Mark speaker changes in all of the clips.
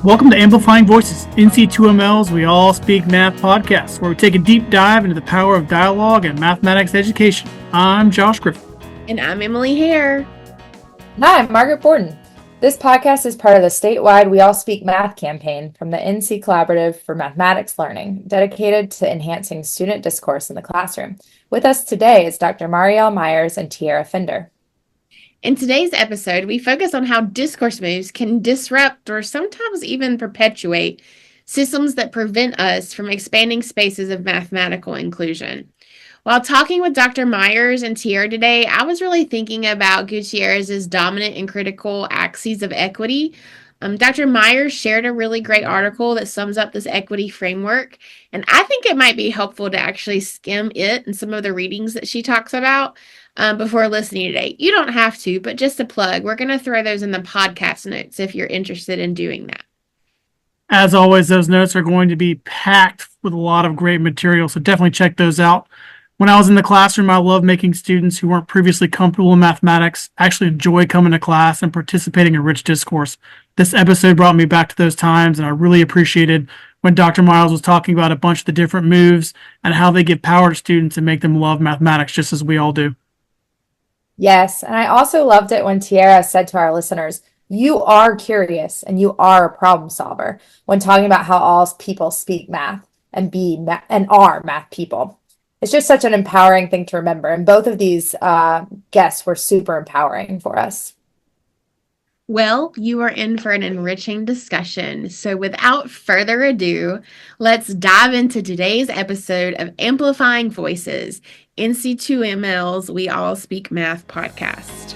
Speaker 1: Welcome to Amplifying Voices, NC2ML's We All Speak Math podcast, where we take a deep dive into the power of dialogue and mathematics education. I'm Josh Griffin.
Speaker 2: And I'm Emily Hare.
Speaker 3: Hi, I'm Margaret Borden. This podcast is part of the statewide We All Speak Math campaign from the NC Collaborative for Mathematics Learning, dedicated to enhancing student discourse in the classroom. With us today is Dr. Marielle Myers and Tierra Fender.
Speaker 2: In today's episode, we focus on how discourse moves can disrupt or sometimes even perpetuate systems that prevent us from expanding spaces of mathematical inclusion. While talking with Dr. Myers and Tierra today, I was really thinking about Gutierrez's dominant and critical axes of equity. Dr. Myers shared a really great article that sums up this equity framework, and I think it might be helpful to actually skim it and some of the readings that she talks about before listening today. You don't have to, but just a plug, we're going to throw those in the podcast notes if you're interested in doing that.
Speaker 1: As always, those notes are going to be packed with a lot of great material, so definitely check those out. When I was in the classroom, I loved making students who weren't previously comfortable in mathematics actually enjoy coming to class and participating in rich discourse. This episode brought me back to those times, and I really appreciated when Dr. Myers was talking about a bunch of the different moves and how they give power to students and make them love mathematics just as we all do.
Speaker 3: Yes, and I also loved it when Tierra said to our listeners, you are curious and you are a problem solver, when talking about how all people speak math and are math people. It's just such an empowering thing to remember. And both of these guests were super empowering for us.
Speaker 2: Well, you are in for an enriching discussion. So without further ado, let's dive into today's episode of Amplifying Voices, NC2ML's We All Speak Math podcast.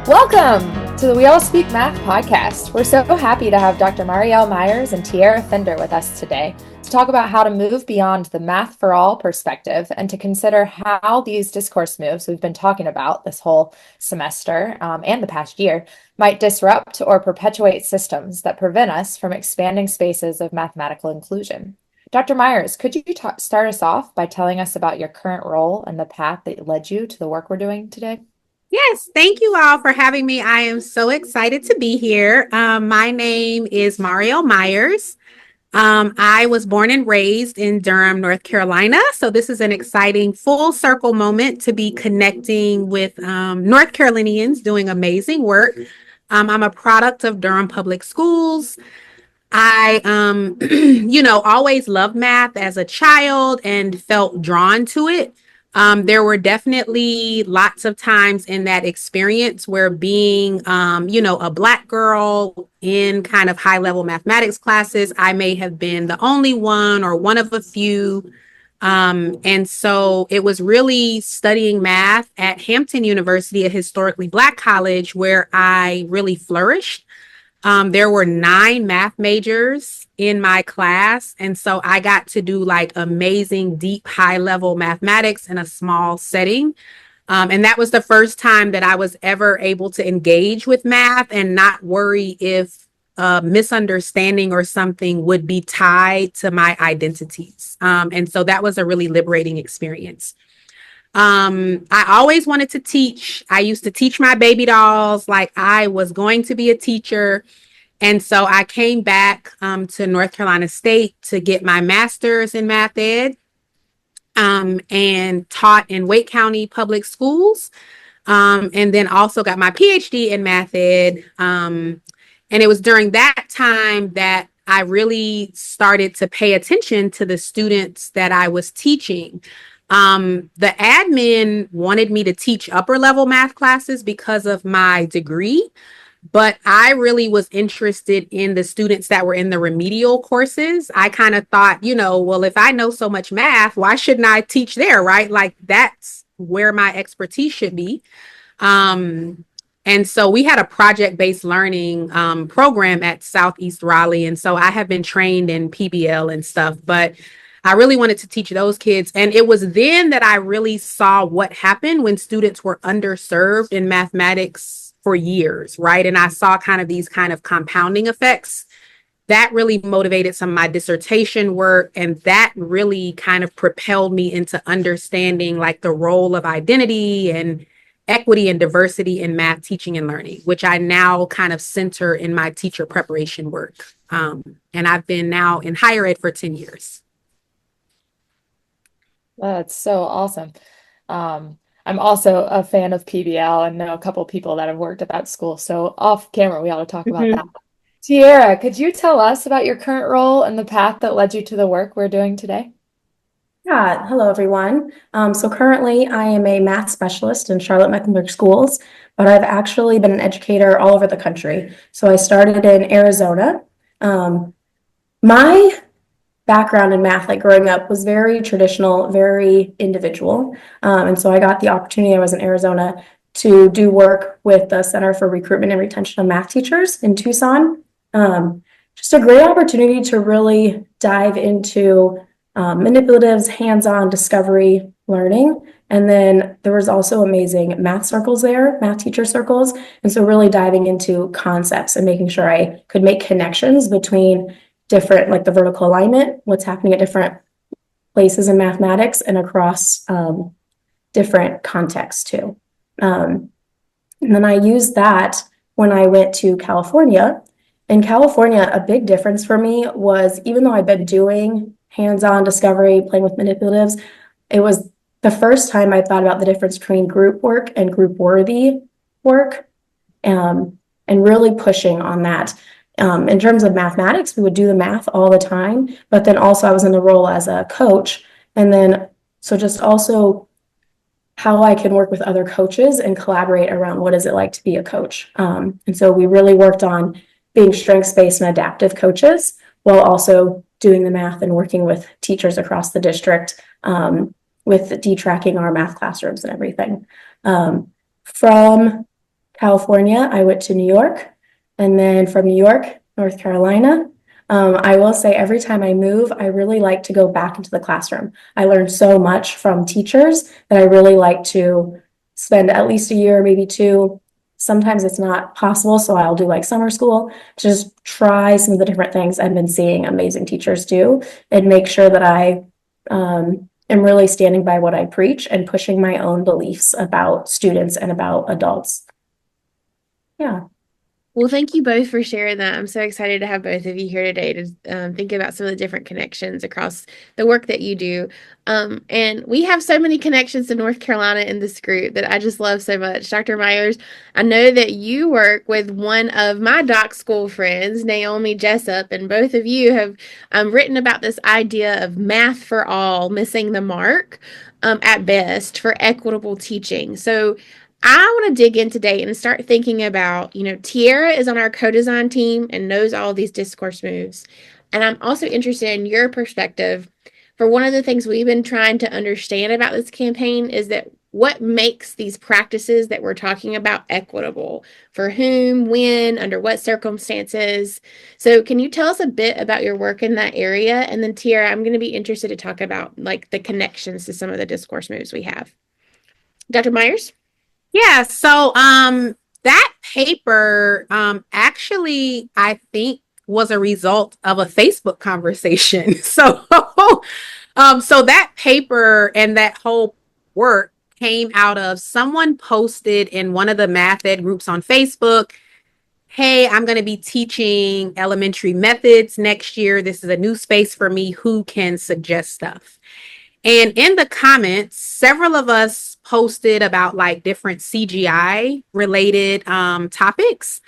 Speaker 3: Welcome to the We All Speak Math podcast. We're so happy to have Dr. Marielle Myers and Tierra Fender with us today to talk about how to move beyond the math for all perspective and to consider how these discourse moves we've been talking about this whole semester and the past year might disrupt or perpetuate systems that prevent us from expanding spaces of mathematical inclusion. Dr. Myers, could you start us off by telling us about your current role and the path that led you to the work we're doing today?
Speaker 4: Yes, thank you all for having me. I am so excited to be here. My name is Marielle Myers. I was born and raised in Durham, North Carolina. So this is an exciting full circle moment to be connecting with North Carolinians doing amazing work. I'm a product of Durham Public Schools. I, always loved math as a child and felt drawn to it. There were definitely lots of times in that experience where being, a Black girl in kind of high level mathematics classes, I may have been the only one or one of a few. And so it was really studying math at Hampton University, a historically Black college, where I really flourished. There were 9 math majors in my class. And so I got to do like amazing, deep, high level mathematics in a small setting. And that was the first time that I was ever able to engage with math and not worry if a misunderstanding or something would be tied to my identities. And so that was a really liberating experience. I always wanted to teach. I used to teach my baby dolls like I was going to be a teacher. And so I came back to North Carolina State to get my master's in math ed and taught in Wake County Public Schools. And then also got my PhD in math ed. And it was during that time that I really started to pay attention to the students that I was teaching. The admin wanted me to teach upper level math classes because of my degree, but I really was interested in the students that were in the remedial courses. I kind of thought, well, if I know so much math, why shouldn't I teach there, right? Like that's where my expertise should be. And so we had a project-based learning program at Southeast Raleigh. And so I have been trained in PBL and stuff, but I really wanted to teach those kids. And it was then that I really saw what happened when students were underserved in mathematics for years, right? And I saw kind of these kind of compounding effects that really motivated some of my dissertation work. And that really kind of propelled me into understanding like the role of identity and equity and diversity in math teaching and learning, which I now kind of center in my teacher preparation work. And I've been now in higher ed for 10 years.
Speaker 3: That's so awesome. I'm also a fan of PBL and know a couple people that have worked at that school. So off camera, we ought to talk about that. Tierra, could you tell us about your current role and the path that led you to the work we're doing today?
Speaker 5: Yeah, hello everyone. So currently I am a math specialist in Charlotte-Mecklenburg Schools, but I've actually been an educator all over the country. So I started in Arizona. My background in math, like growing up, was very traditional, very individual. And so I got the opportunity, I was in Arizona, to do work with the Center for Recruitment and Retention of Math Teachers in Tucson. Just a great opportunity to really dive into manipulatives, hands-on discovery learning. And then there was also amazing math circles there, math teacher circles. And so really diving into concepts and making sure I could make connections between different, like the vertical alignment, what's happening at different places in mathematics and across different contexts too. And then I used that when I went to California. In California, a big difference for me was, even though I've been doing hands-on discovery, playing with manipulatives, it was the first time I thought about the difference between group work and group-worthy work, and really pushing on that. In terms of mathematics, we would do the math all the time, but then also I was in the role as a coach. And then, so just also how I can work with other coaches and collaborate around what is it like to be a coach. And so we really worked on being strengths-based and adaptive coaches while also doing the math and working with teachers across the district with de-tracking our math classrooms and everything. From California, I went to New York, and then from New York, North Carolina. I will say every time I move, I really like to go back into the classroom. I learned so much from teachers that I really like to spend at least a year, maybe two. Sometimes it's not possible, so I'll do like summer school, just try some of the different things I've been seeing amazing teachers do and make sure that I am really standing by what I preach and pushing my own beliefs about students and about adults. Yeah.
Speaker 2: Well, thank you both for sharing that. I'm so excited to have both of you here today to think about some of the different connections across the work that you do. And we have so many connections to North Carolina in this group that I just love so much. Dr. Myers, I know that you work with one of my doc school friends, Naomi Jessup, and both of you have written about this idea of math for all, missing the mark at best for equitable teaching. So I want to dig in today and start thinking about, Tierra is on our co-design team and knows all these discourse moves. And I'm also interested in your perspective. For one of the things we've been trying to understand about this campaign is that what makes these practices that we're talking about equitable? For whom, when, under what circumstances? So can you tell us a bit about your work in that area? And then Tierra, I'm going to be interested to talk about like the connections to some of the discourse moves we have. Dr. Myers?
Speaker 4: Yeah, so that paper actually, I think, was a result of a Facebook conversation. So that paper and that whole work came out of someone posted in one of the math ed groups on Facebook, hey, I'm going to be teaching elementary methods next year. This is a new space for me. Who can suggest stuff? And in the comments, several of us posted about like different CGI related topics,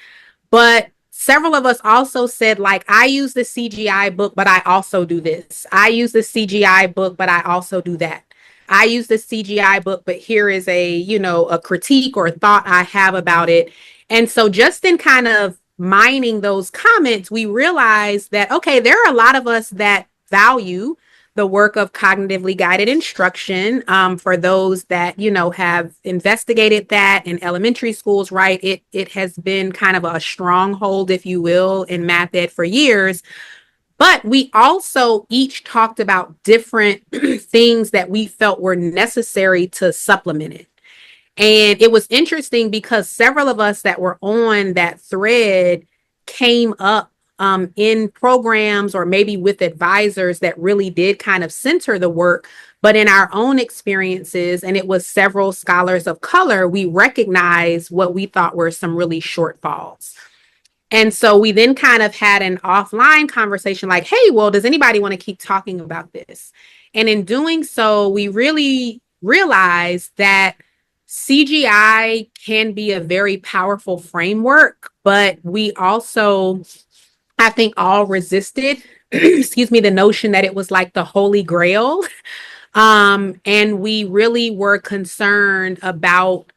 Speaker 4: but several of us also said like, I use the CGI book, but I also do this. I use the CGI book, but I also do that. I use the CGI book, but here is a critique or thought I have about it. And so just in kind of mining those comments, we realized that, okay, there are a lot of us that value the work of cognitively guided instruction. For those that, have investigated that in elementary schools, right? It has been kind of a stronghold, if you will, in math ed for years. But we also each talked about different things that we felt were necessary to supplement it. And it was interesting because several of us that were on that thread came up in programs or maybe with advisors that really did kind of center the work. But in our own experiences, and it was several scholars of color, we recognized what we thought were some really shortfalls. And so we then kind of had an offline conversation like, hey, well, does anybody want to keep talking about this? And in doing so, we really realized that CGI can be a very powerful framework, but we also, I think, all resisted, excuse me, the notion that it was like the Holy Grail. And we really were concerned about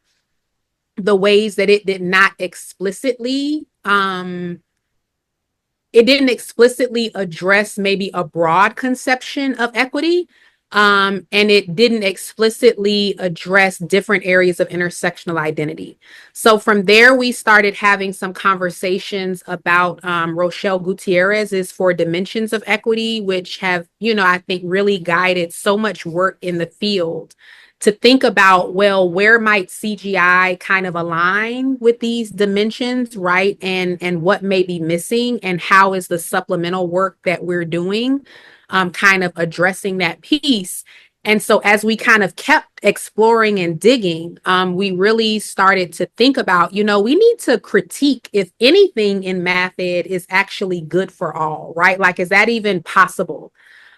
Speaker 4: the ways that it did not explicitly it didn't explicitly address maybe a broad conception of equity, and it didn't explicitly address different areas of intersectional identity. So from there, we started having some conversations about Rochelle Gutierrez's 4 dimensions of equity, which have, I think really guided so much work in the field to think about, well, where might CGI kind of align with these dimensions, right? And what may be missing, and how is the supplemental work that we're doing kind of addressing that piece. And so as we kind of kept exploring and digging, we really started to think about, we need to critique if anything in math ed is actually good for all, right? Like, is that even possible?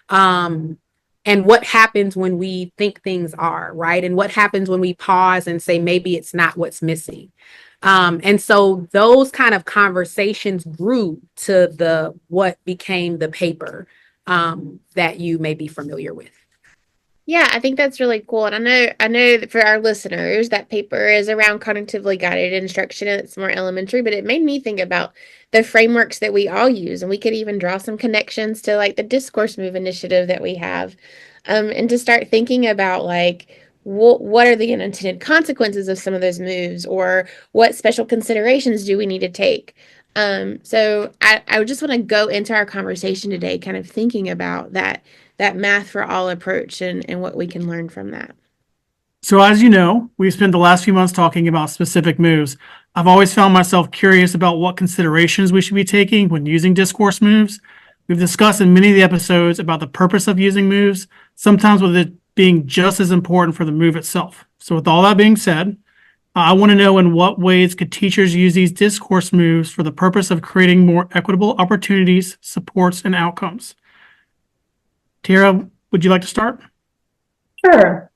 Speaker 4: And what happens when we think things are, right? And what happens when we pause and say, maybe it's not what's missing. And so those kind of conversations grew to what became the paper that you may be familiar with.
Speaker 2: Yeah, I think that's really cool. And I know that for our listeners, that paper is around cognitively guided instruction, and it's more elementary, but it made me think about the frameworks that we all use. And we could even draw some connections to like the discourse move initiative that we have, and to start thinking about like, what are the unintended consequences of some of those moves, or what special considerations do we need to take? So I would just want to go into our conversation today kind of thinking about that math for all approach and what we can learn from that.
Speaker 1: So as you know, we've spent the last few months talking about specific moves. I've always found myself curious about what considerations we should be taking when using discourse moves. We've discussed in many of the episodes about the purpose of using moves, sometimes with it being just as important for the move itself. So with all that being said, I want to know, in what ways could teachers use these discourse moves for the purpose of creating more equitable opportunities, supports, and outcomes? Tierra, would you like to start?
Speaker 5: Sure.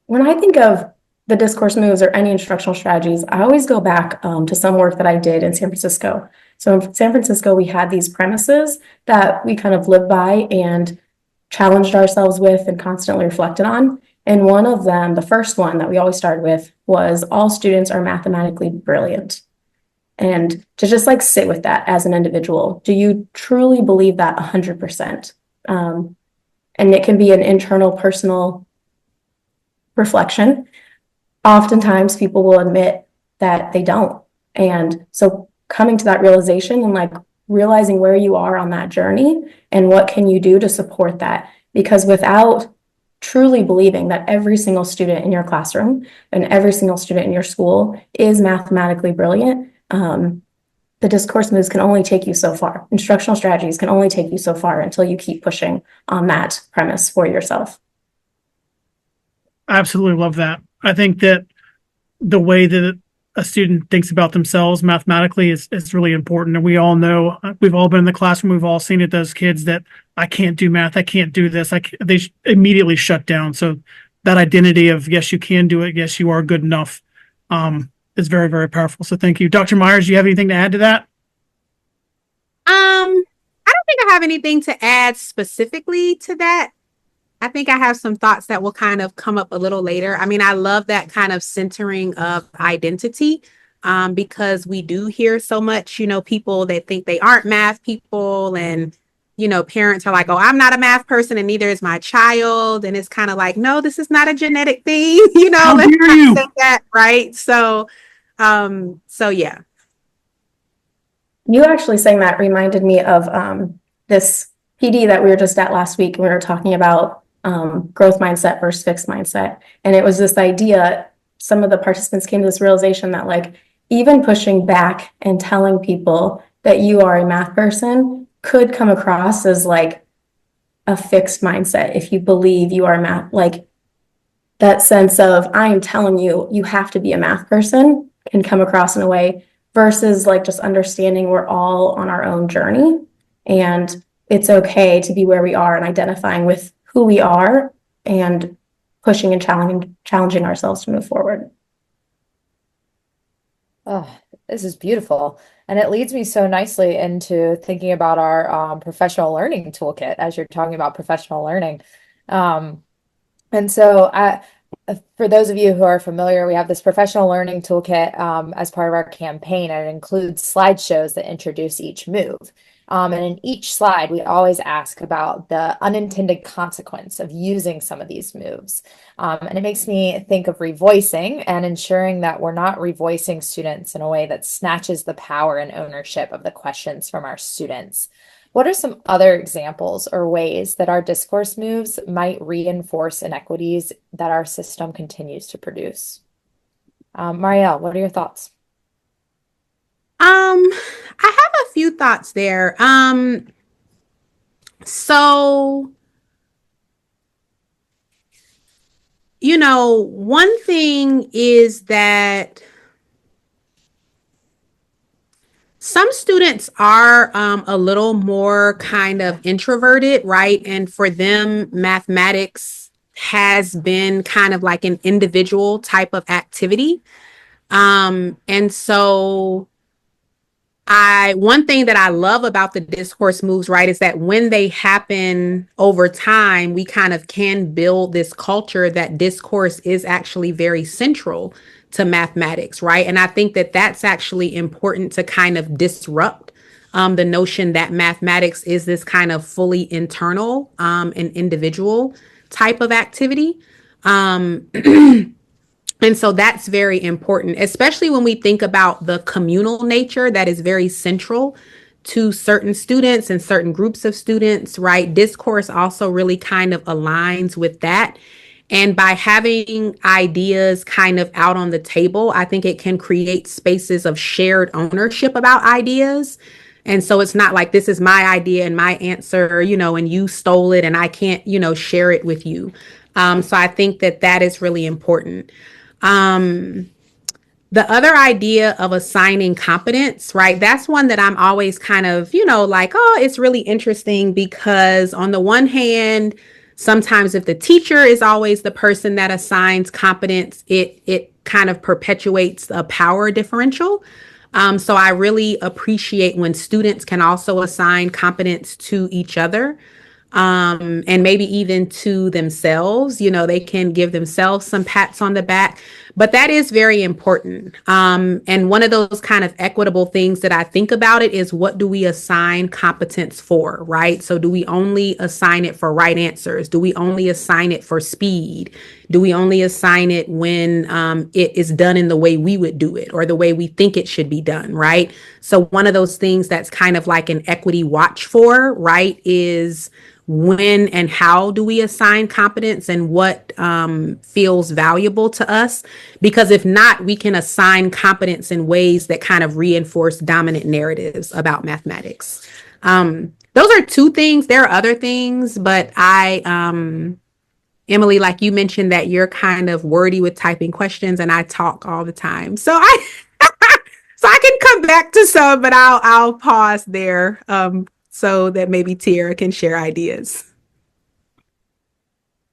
Speaker 5: When I think of the discourse moves or any instructional strategies, I always go back to some work that I did in San Francisco. So in San Francisco, we had these premises that we kind of lived by and challenged ourselves with and constantly reflected on. And one of them, the first one that we always started with, was all students are mathematically brilliant. And to just like sit with that as an individual, do you truly believe that 100%? And it can be an internal, personal reflection. Oftentimes people will admit that they don't. And so coming to that realization and like realizing where you are on that journey and what can you do to support that, because without truly believing that every single student in your classroom and every single student in your school is mathematically brilliant, the discourse moves can only take you so far. Instructional strategies can only take you so far until you keep pushing on that premise for yourself.
Speaker 1: I absolutely love that. I think that the way that a student thinks about themselves mathematically is really important. And we all know, we've all been in the classroom, we've all seen it, those kids that I can't do math, I can't do this, they immediately shut down. So that identity of, yes, you can do it, yes, you are good enough, is very, very powerful. So thank you. Dr. Myers, do you have anything to add to that?
Speaker 4: I don't think I have anything to add specifically to that. I think I have some thoughts that will kind of come up a little later. I mean, I love that kind of centering of identity, because we do hear so much, people that think they aren't math people, and, parents are like, oh, I'm not a math person and neither is my child. And it's kind of like, no, this is not a genetic thing,
Speaker 1: How
Speaker 4: let's
Speaker 1: dare
Speaker 4: not
Speaker 1: you?
Speaker 4: say that, right? So yeah.
Speaker 5: You actually saying that reminded me of this PD that we were just at last week. We were talking about growth mindset versus fixed mindset. And it was this idea, some of the participants came to this realization that like even pushing back and telling people that you are a math person could come across as like a fixed mindset. If you believe you are math, like that sense of I am telling you, you have to be a math person can come across in a way versus like just understanding we're all on our own journey and it's okay to be where we are and identifying with who we are and pushing and challenging ourselves to move forward.
Speaker 3: Oh, this is beautiful. And it leads me so nicely into thinking about our professional learning toolkit as you're talking about professional learning. Um, and so for those of you who are familiar, we have this professional learning toolkit as part of our campaign, and it includes slideshows that introduce each move. And in each slide, we always ask about the unintended consequence of using some of these moves. And it makes me think of revoicing and ensuring that we're not revoicing students in a way that snatches the power and ownership of the questions from our students. What are some other examples or ways that our discourse moves might reinforce inequities that our system continues to produce? Marielle, what are your thoughts?
Speaker 4: I have a few thoughts there. So, one thing is that some students are a little more kind of introverted, right? And for them, mathematics has been kind of like an individual type of activity. And so one thing that I love about the discourse moves, right, is that when they happen over time, we kind of can build this culture that discourse is actually very central to mathematics, right? And I think that that's actually important to kind of disrupt the notion that mathematics is this kind of fully internal and individual type of activity. And so that's very important, especially when we think about the communal nature that is very central to certain students and certain groups of students, right? Discourse also really kind of aligns with that. And by having ideas kind of out on the table, I think it can create spaces of shared ownership about ideas. And so it's not like this is my idea and my answer, and you stole it and I can't, share it with you. So I think that that is really important. The other idea of assigning competence, right? That's one that I'm always kind of, like, oh, it's really interesting because on the one hand, sometimes if the teacher is always the person that assigns competence, it kind of perpetuates a power differential. So I really appreciate when students can also assign competence to each other. And maybe even to themselves, they can give themselves some pats on the back, but that is very important. And one of those kind of equitable things that I think about it is what do we assign competence for, right? So do we only assign it for right answers? Do we only assign it for speed? Do we only assign it when it is done in the way we would do it or the way we think it should be done, right? So one of those things that's kind of like an equity watch for, right, is when and how do we assign competence and what feels valuable to us? Because if not, we can assign competence in ways that kind of reinforce dominant narratives about mathematics. Those are two things. There are other things, but Emily, like you mentioned that you're kind of wordy with typing questions and I talk all the time. So I can come back to some, but I'll pause there. So that maybe Tierra can share ideas.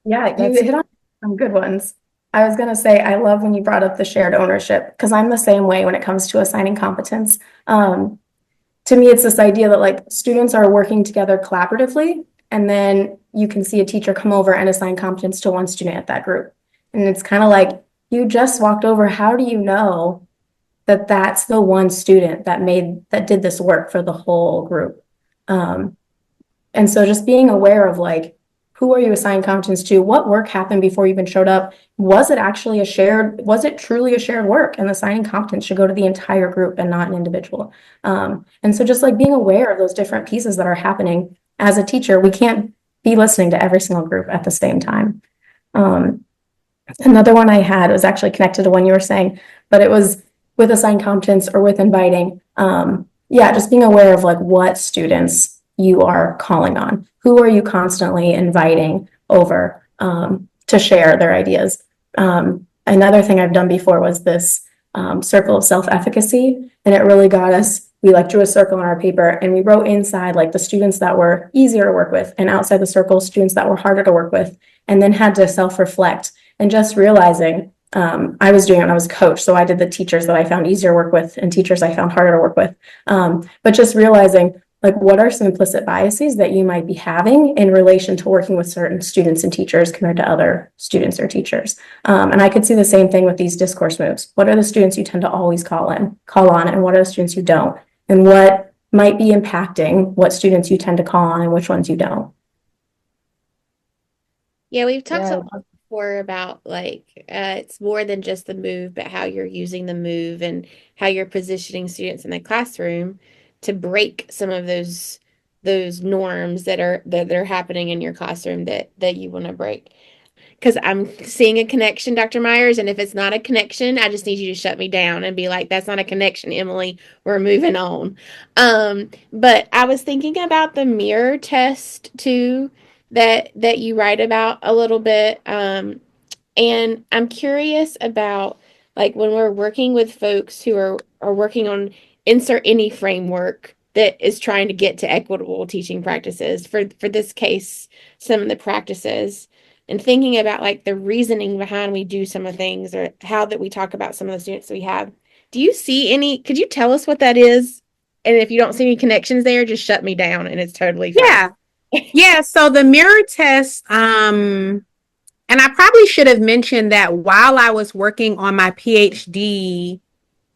Speaker 5: Yeah, you hit on some good ones. I was going to say, I love when you brought up the shared ownership because I'm the same way when it comes to assigning competence. To me, it's this idea that like students are working together collaboratively, and then you can see a teacher come over and assign competence to one student at that group. And it's kind of like, you just walked over. How do you know that that's the one student that did this work for the whole group? And so just being aware of like, who are you assigning competence to? What work happened before you even showed up? Was it truly a shared work? And assigning competence should go to the entire group and not an individual. And so just like being aware of those different pieces that are happening as a teacher, we can't be listening to every single group at the same time. Another one I had was actually connected to one you were saying, but it was with assigned competence or with inviting. yeah, just being aware of like what students you are calling on. Who are you constantly inviting over to share their ideas? Another thing I've done before was this circle of self-efficacy, and it really got us. We like drew a circle on our paper and we wrote inside like the students that were easier to work with, and outside the circle, students that were harder to work with, and then had to self-reflect and just realizing I was doing it when I was a coach. So I did the teachers that I found easier to work with and teachers I found harder to work with. But just realizing like what are some implicit biases that you might be having in relation to working with certain students and teachers compared to other students or teachers. And I could see the same thing with these discourse moves. What are the students you tend to always call on, and what are the students you don't? And what might be impacting what students you tend to call on and which ones you don't?
Speaker 2: Yeah, we've talked
Speaker 3: Yeah.
Speaker 2: before about like it's more than just the move, but how you're using the move and how you're positioning students in the classroom to break some of those norms that are happening in your classroom that you want to break. Because I'm seeing a connection, Dr. Myers, and if it's not a connection, I just need you to shut me down and be like, that's not a connection, Emily. We're moving on. But I was thinking about the mirror test too, that you write about a little bit. And I'm curious about like when we're working with folks who are working on insert any framework that is trying to get to equitable teaching practices. For this case, some of the practices and thinking about like the reasoning behind we do some of the things or how that we talk about some of the students we have. Do you see any, could you tell us what that is? And if you don't see any connections there, just shut me down and it's totally fine.
Speaker 4: Yeah. Yeah. So the mirror test, and I probably should have mentioned that while I was working on my PhD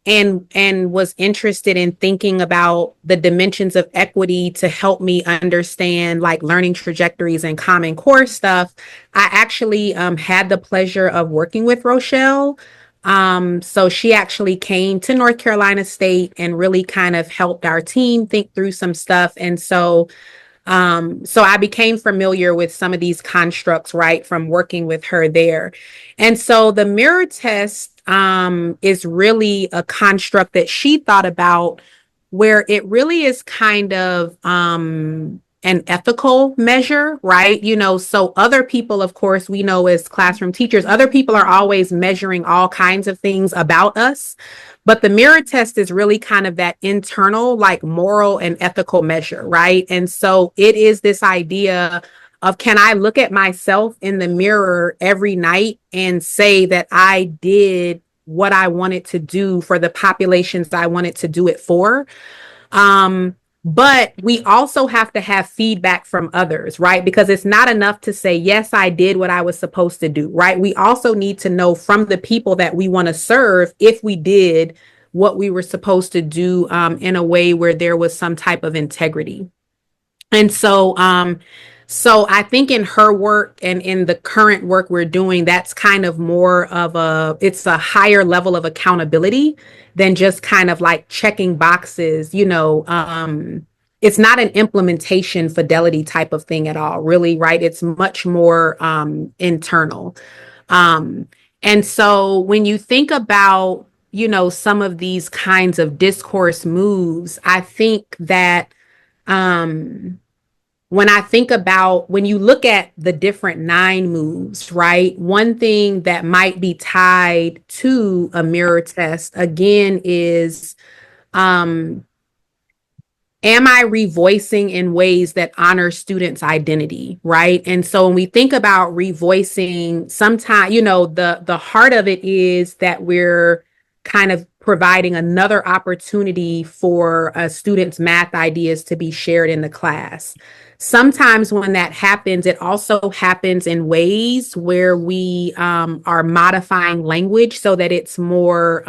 Speaker 4: and was interested in thinking about the dimensions of equity to help me understand like learning trajectories and Common Core stuff, I actually had the pleasure of working with Rochelle. So she actually came to North Carolina State and really kind of helped our team think through some stuff. And so I became familiar with some of these constructs, right, from working with her there. And so the mirror test is really a construct that she thought about where it really is kind of an ethical measure, right? You know, so other people, of course, we know as classroom teachers, other people are always measuring all kinds of things about us. But the mirror test is really kind of that internal, like moral and ethical measure, right? And so it is this idea of, can I look at myself in the mirror every night and say that I did what I wanted to do for the populations I wanted to do it for? But we also have to have feedback from others, right? Because it's not enough to say, yes, I did what I was supposed to do, right? We also need to know from the people that we want to serve if we did what we were supposed to do in a way where there was some type of integrity. And so I think in her work and in the current work we're doing, that's kind of more of it's a higher level of accountability than just kind of like checking boxes, you know. It's not an implementation fidelity type of thing at all, really, right? It's much more internal. And so when you think about, you know, some of these kinds of discourse moves, I think that when you look at the different 9 moves, right? One thing that might be tied to a mirror test, again, is am I revoicing in ways that honor students' identity, right? And so when we think about revoicing, sometimes, you know, the heart of it is that we're kind of providing another opportunity for a student's math ideas to be shared in the class. Sometimes when that happens, it also happens in ways where we are modifying language so that it's more,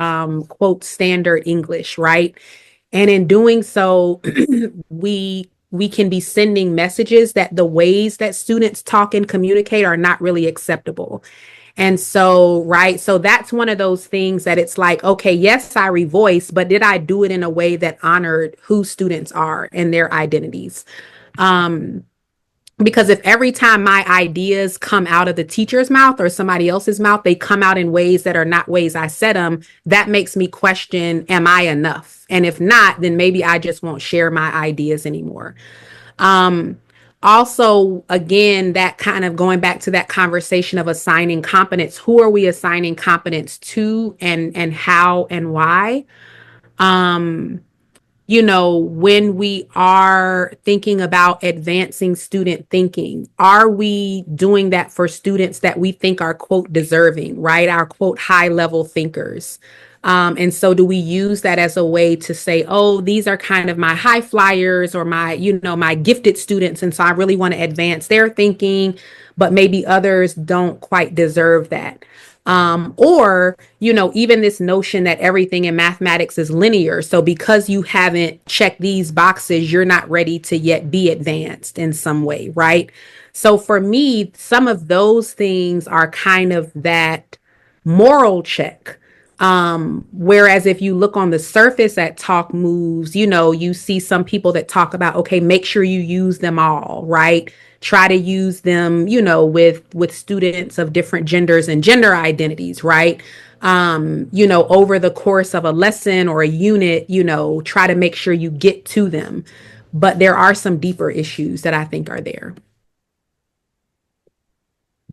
Speaker 4: quote, standard English, right? And in doing so, we can be sending messages that the ways that students talk and communicate are not really acceptable. And so, right, so that's one of those things that it's like, okay, yes, I revoice, but did I do it in a way that honored who students are and their identities? Because if every time my ideas come out of the teacher's mouth or somebody else's mouth, they come out in ways that are not ways I said them, that makes me question, am I enough? And if not, then maybe I just won't share my ideas anymore. Um, Also, again, that kind of going back to that conversation of assigning competence, who are we assigning competence to, and how and why? Um, when we are thinking about advancing student thinking, are we doing that for students that we think are, quote, deserving, right? Our, quote, high level thinkers. And so do we use that as a way to say, oh, these are kind of my high flyers or my gifted students. And so I really want to advance their thinking, but maybe others don't quite deserve that. Or, even this notion that everything in mathematics is linear. So because you haven't checked these boxes, you're not ready to yet be advanced in some way, right? So for me, some of those things are kind of that moral check. Whereas if you look on the surface at talk moves, you see some people that talk about, okay, make sure you use them all, right? Try to use them, with students of different genders and gender identities, right? Over the course of a lesson or a unit, try to make sure you get to them. But there are some deeper issues that I think are there.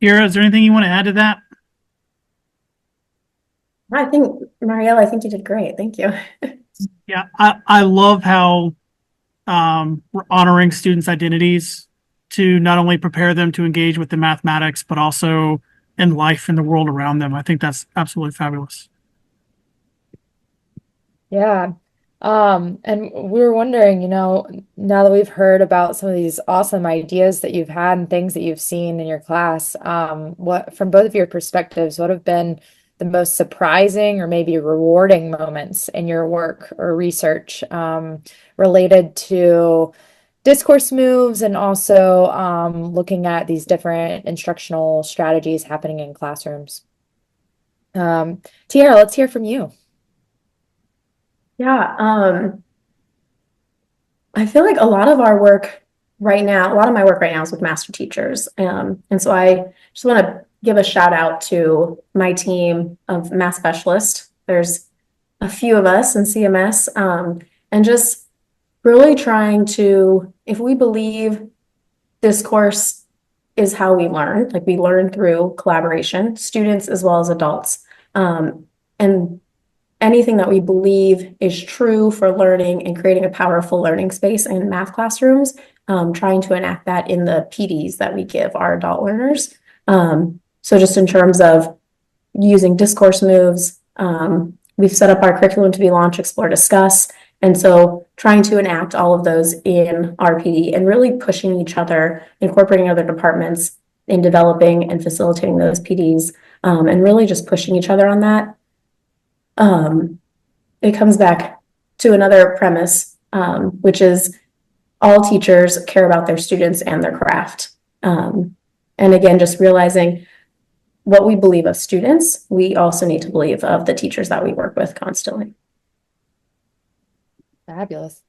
Speaker 1: Tierra, is there anything you want to add to that?
Speaker 5: I think, Marielle, I think you did great. Thank you.
Speaker 1: Yeah, I love how we're honoring students' identities to not only prepare them to engage with the mathematics, but also in life and the world around them. I think that's absolutely fabulous.
Speaker 3: Yeah. And we were wondering, now that we've heard about some of these awesome ideas that you've had and things that you've seen in your class, what, from both of your perspectives, what have been the most surprising or maybe rewarding moments in your work or research, related to discourse moves and also looking at these different instructional strategies happening in classrooms? Tierra, let's hear from you.
Speaker 5: Yeah, I feel like a lot of my work right now is with master teachers. And so I just want to give a shout out to my team of math specialists. There's a few of us in CMS, and just really trying to, if we believe discourse is how we learn, like we learn through collaboration, students as well as adults. And anything that we believe is true for learning and creating a powerful learning space in math classrooms, trying to enact that in the PDs that we give our adult learners. So just in terms of using discourse moves, we've set up our curriculum to be launch, explore, discuss. And so trying to enact all of those in our PD and really pushing each other, incorporating other departments in developing and facilitating those PDs, and really just pushing each other on that. It comes back to another premise, which is all teachers care about their students and their craft. And again, just realizing what we believe of students, we also need to believe of the teachers that we work with constantly.
Speaker 3: Fabulous.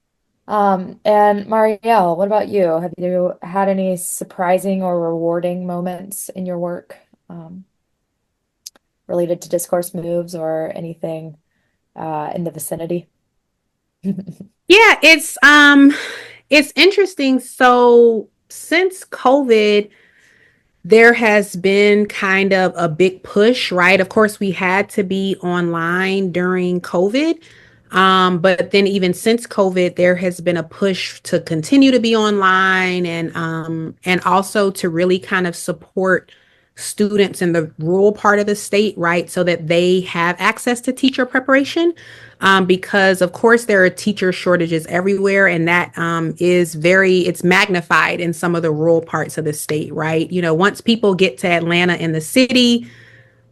Speaker 3: And Marielle, what about you? Have you had any surprising or rewarding moments in your work, related to discourse moves or anything in the vicinity?
Speaker 4: Yeah, it's interesting. So since COVID, there has been kind of a big push, right? Of course, we had to be online during COVID. But then even since COVID, there has been a push to continue to be online and also to really kind of support students in the rural part of the state, right? So that they have access to teacher preparation. Because of course there are teacher shortages everywhere, and that it's magnified in some of the rural parts of the state, right? Once people get to Atlanta in the city,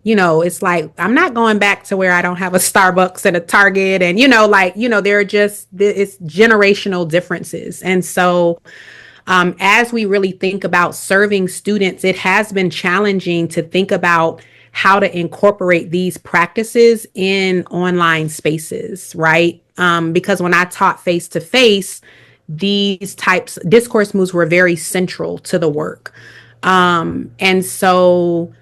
Speaker 4: it's like, I'm not going back to where I don't have a Starbucks and a Target. And, there are just, it's generational differences. And so as we really think about serving students, it has been challenging to think about how to incorporate these practices in online spaces, right? Because when I taught face to face, these types discourse moves were very central to the work. And so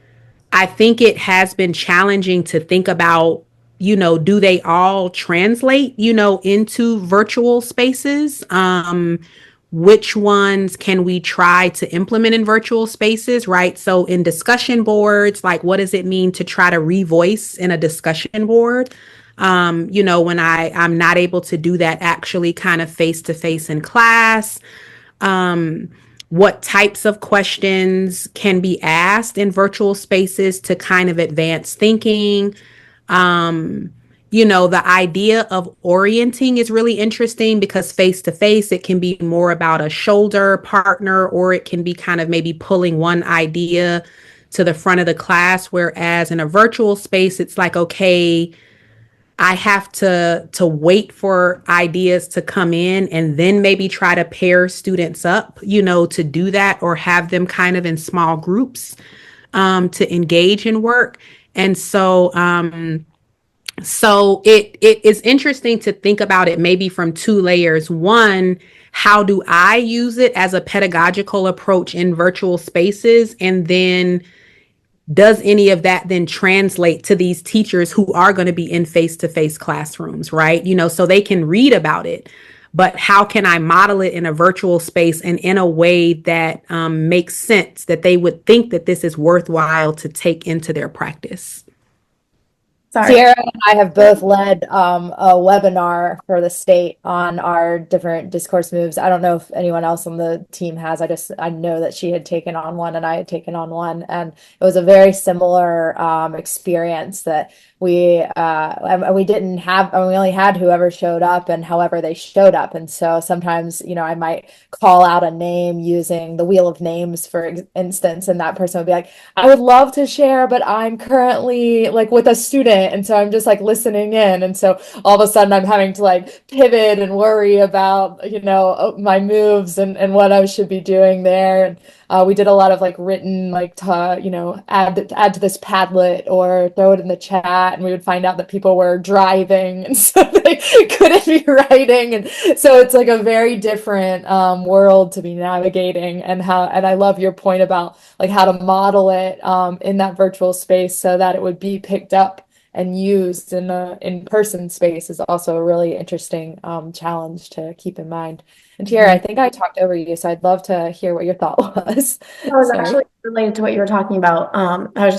Speaker 4: I think it has been challenging to think about, do they all translate, into virtual spaces? Which ones can we try to implement in virtual spaces, right? So in discussion boards, like what does it mean to try to revoice in a discussion board? When I'm not able to do that actually kind of face to face in class. What types of questions can be asked in virtual spaces to kind of advance thinking? The idea of orienting is really interesting because face to face, it can be more about a shoulder partner, or it can be kind of maybe pulling one idea to the front of the class. Whereas in a virtual space, it's like, okay, I have to wait for ideas to come in and then maybe try to pair students up, to do that, or have them kind of in small groups to engage in work. And so it is interesting to think about it maybe from two layers. One, how do I use it as a pedagogical approach in virtual spaces? And then does any of that then translate to these teachers who are going to be in face-to-face classrooms, right? So they can read about it, but how can I model it in a virtual space and in a way that makes sense, that they would think that this is worthwhile to take into their practice?
Speaker 5: Sorry.
Speaker 3: Tierra and I have both led a webinar for the state on our different discourse moves. I don't know if anyone else on the team has. I know that she had taken on one and I had taken on one, and it was a very similar experience that we didn't have. We only had whoever showed up and however they showed up, and so sometimes I might call out a name using the wheel of names, for instance, and that person would be like, "I would love to share, but I'm currently like with a student." And so I'm just like listening in. And so all of a sudden I'm having to like pivot and worry about, my moves and what I should be doing there. And we did a lot of like written, like, add to this Padlet or throw it in the chat. And we would find out that people were driving and so they couldn't be writing. And so it's like a very different world to be navigating, and I love your point about like how to model it in that virtual space so that it would be picked up and used in a in-person space is also a really interesting challenge to keep in mind. And Tierra, I think I talked over you, so I'd love to hear what your thought was.
Speaker 5: That was actually related to what you were talking about. I'll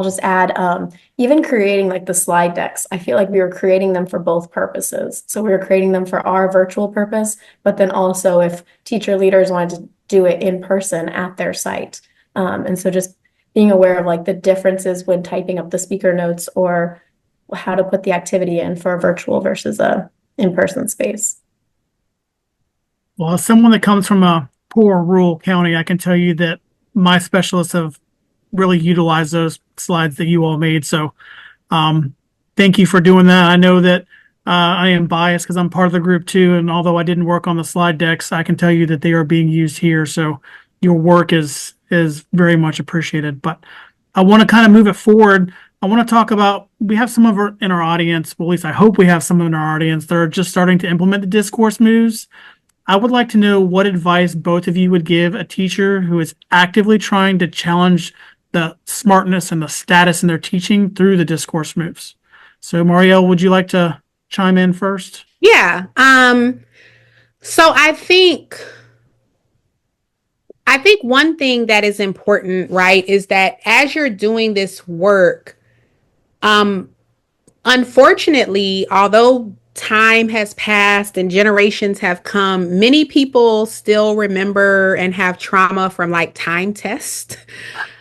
Speaker 5: just add, even creating like the slide decks, I feel like we were creating them for both purposes. So we were creating them for our virtual purpose, but then also if teacher leaders wanted to do it in person at their site. And so just being aware of like the differences when typing up the speaker notes or how to put the activity in for a virtual versus a in-person space.
Speaker 1: Well, as someone that comes from a poor rural county, I can tell you that my specialists have really utilized those slides that you all made. So thank you for doing that. I know that I am biased because I'm part of the group too. And although I didn't work on the slide decks, I can tell you that they are being used here. So your work is very much appreciated. But I want to kind of move it forward. I want to talk about, we have some of our in our audience, well, at least I hope we have some in our audience that are just starting to implement the discourse moves. I would like to know what advice both of you would give a teacher who is actively trying to challenge the smartness and the status in their teaching through the discourse moves. So Marielle, would you like to chime in first?
Speaker 4: Yeah. So I think one thing that is important, right, is that as you're doing this work, unfortunately, although time has passed and generations have come, many people still remember and have trauma from like time tests.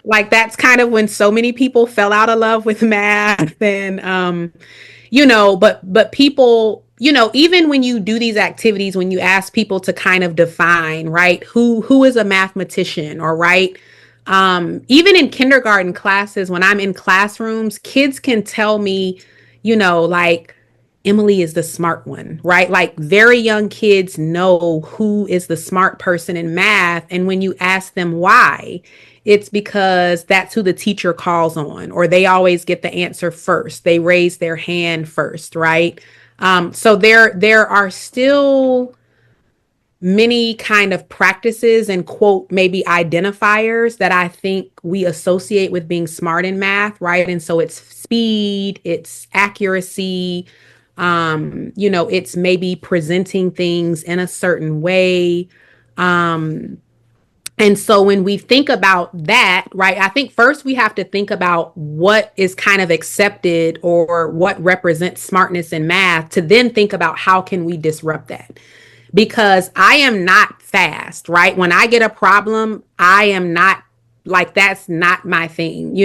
Speaker 4: Like that's kind of when so many people fell out of love with math and, but people, even when you do these activities, when you ask people to kind of define, right, who is a mathematician, or right, even in kindergarten classes, when I'm in classrooms, kids can tell me, like, Emily is the smart one, right? Like very young kids know who is the smart person in math. And when you ask them why, it's because that's who the teacher calls on, or they always get the answer first. They raise their hand first, right? So there are still many kind of practices and quote maybe identifiers that I think we associate with being smart in math, right? And so it's speed, it's accuracy, it's maybe presenting things in a certain way. And so when we think about that, right, I think first we have to think about what is kind of accepted or what represents smartness in math to then think about how can we disrupt that. Because I am not fast, right? When I get a problem, I am not like, that's not my thing.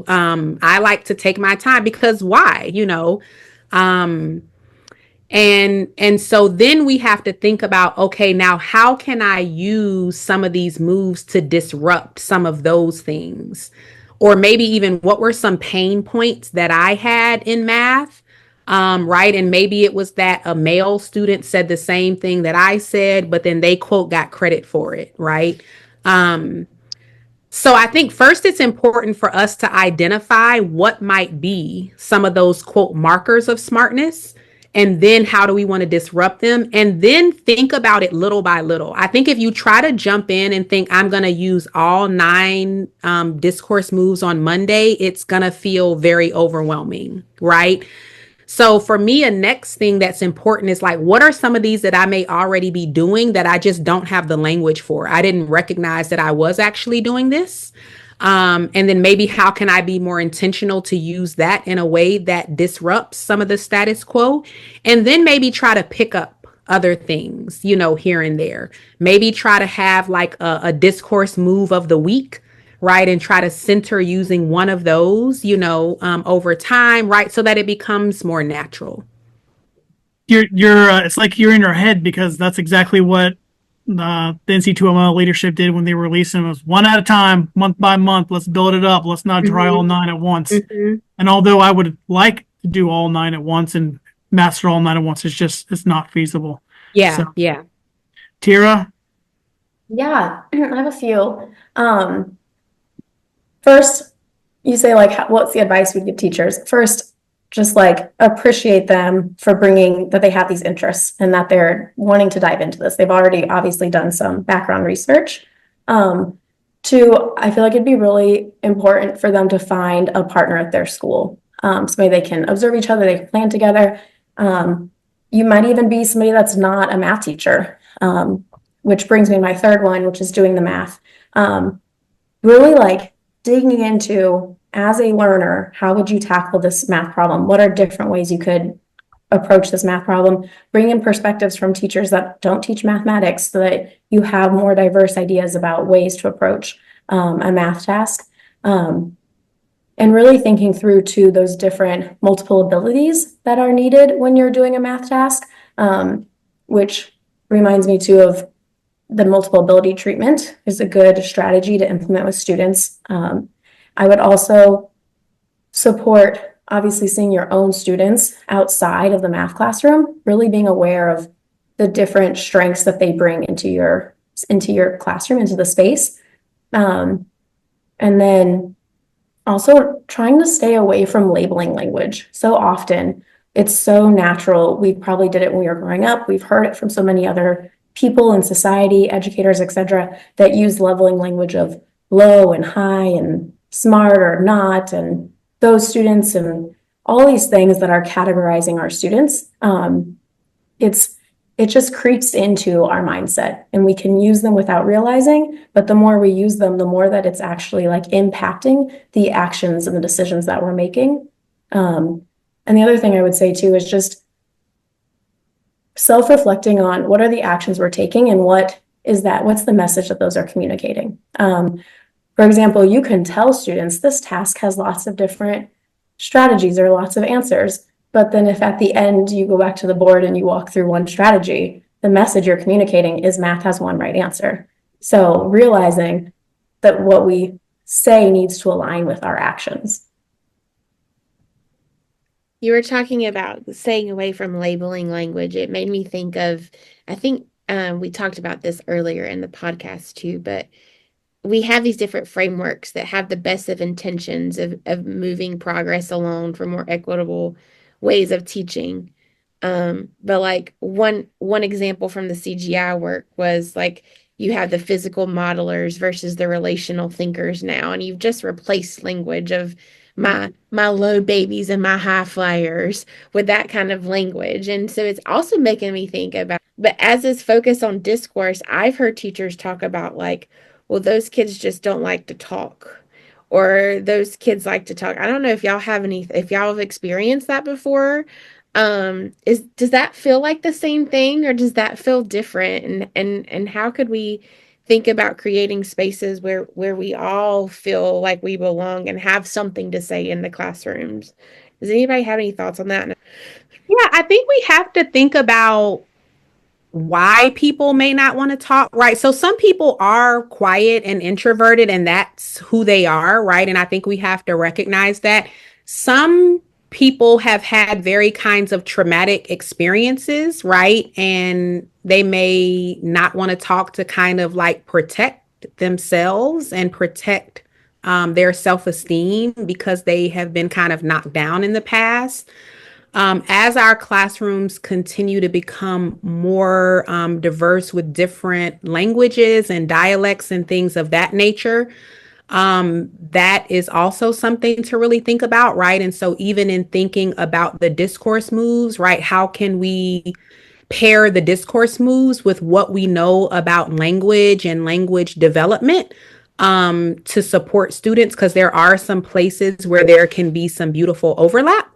Speaker 4: I like to take my time because why, and so then we have to think about, okay, now how can I use some of these moves to disrupt some of those things? Or maybe even what were some pain points that I had in math? Right. And maybe it was that a male student said the same thing that I said, but then they quote got credit for it. Right. So I think first it's important for us to identify what might be some of those quote markers of smartness. And then how do we want to disrupt them? And then think about it little by little. I think if you try to jump in and think I'm going to use all 9 discourse moves on Monday, it's going to feel very overwhelming, right? So for me, a next thing that's important is like, what are some of these that I may already be doing that I just don't have the language for? I didn't recognize that I was actually doing this. And then maybe how can I be more intentional to use that in a way that disrupts some of the status quo? And then maybe try to pick up other things, here and there. Maybe try to have like a discourse move of the week, right? And try to center using one of those, over time, right? So that it becomes more natural.
Speaker 1: It's like you're in your head because that's exactly what the NC2ML leadership did when they were releasing it. Was one at a time, month by month. Let's build it up. Let's not try all 9 at once. And although I would like to do all 9 at once and master all 9 at once, it's not feasible.
Speaker 4: Yeah.
Speaker 1: So,
Speaker 4: Yeah.
Speaker 1: Tierra?
Speaker 5: Yeah, I have a few. First, you say like, what's the advice we give teachers? First, just like appreciate them for bringing that they have these interests and that they're wanting to dive into this. They've already obviously done some background research. Two, I feel like it'd be really important for them to find a partner at their school. So maybe they can observe each other, they can plan together. You might even be somebody that's not a math teacher, which brings me to my third one, which is doing the math. Really like digging into, as a learner, how would you tackle this math problem? What are different ways you could approach this math problem? Bring in perspectives from teachers that don't teach mathematics so that you have more diverse ideas about ways to approach a math task. And really thinking through to those different multiple abilities that are needed when you're doing a math task, which reminds me too of the multiple ability treatment is a good strategy to implement with students. I would also support, obviously, seeing your own students outside of the math classroom, really being aware of the different strengths that they bring into your classroom, into the space. And then also trying to stay away from labeling language. So often it's so natural. We probably did it when we were growing up. We've heard it from so many other people in society, educators, etc., that use leveling language of low and high and smart or not, and those students and all these things that are categorizing our students. It just creeps into our mindset and we can use them without realizing, but the more we use them, the more that it's actually like impacting the actions and the decisions that we're making. And the other thing I would say too is just self-reflecting on what are the actions we're taking and what's the message that those are communicating. For example, you can tell students this task has lots of different strategies or lots of answers, but then if at the end you go back to the board and you walk through one strategy, the message you're communicating is math has one right answer. So realizing that what we say needs to align with our actions.
Speaker 2: You were talking about staying away from labeling language. It made me think of, I think we talked about this earlier in the podcast too, but we have these different frameworks that have the best of intentions of moving progress along for more equitable ways of teaching. But like one example from the CGI work was like you have the physical modelers versus the relational thinkers now, and you've just replaced language of my low babies and my high flyers with that kind of language. And so it's also making me think about, but as this focus on discourse, I've heard teachers talk about like, well, those kids just don't like to talk. Or those kids like to talk. I don't know if if y'all have experienced that before. Does that feel like the same thing, or does that feel different? And how could we think about creating spaces where we all feel like we belong and have something to say in the classrooms? Does anybody have any thoughts on that?
Speaker 4: Yeah, I think we have to think about why people may not want to talk, right? So some people are quiet and introverted, and that's who they are, right? And I think we have to recognize that. Some people have had very kinds of traumatic experiences, right? And they may not want to talk to kind of like protect themselves and protect their self-esteem because they have been kind of knocked down in the past. As our classrooms continue to become more diverse with different languages and dialects and things of that nature, that is also something to really think about, right? And so even in thinking about the discourse moves, right, how can we pair the discourse moves with what we know about language and language development to support students? Because there are some places where there can be some beautiful overlap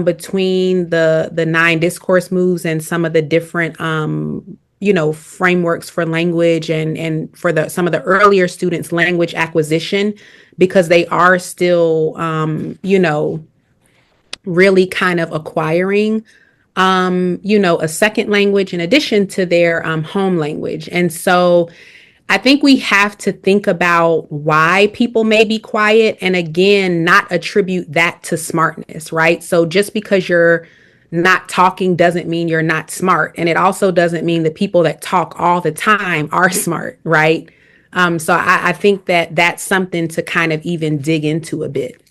Speaker 4: between the 9 discourse moves and some of the different frameworks for language and for some of the earlier students' language acquisition, because they are still really kind of acquiring a second language in addition to their home language. And so I think we have to think about why people may be quiet, and again, not attribute that to smartness, right? So just because you're not talking doesn't mean you're not smart. And it also doesn't mean that people that talk all the time are smart, right? So I think that that's something to kind of even dig into a bit.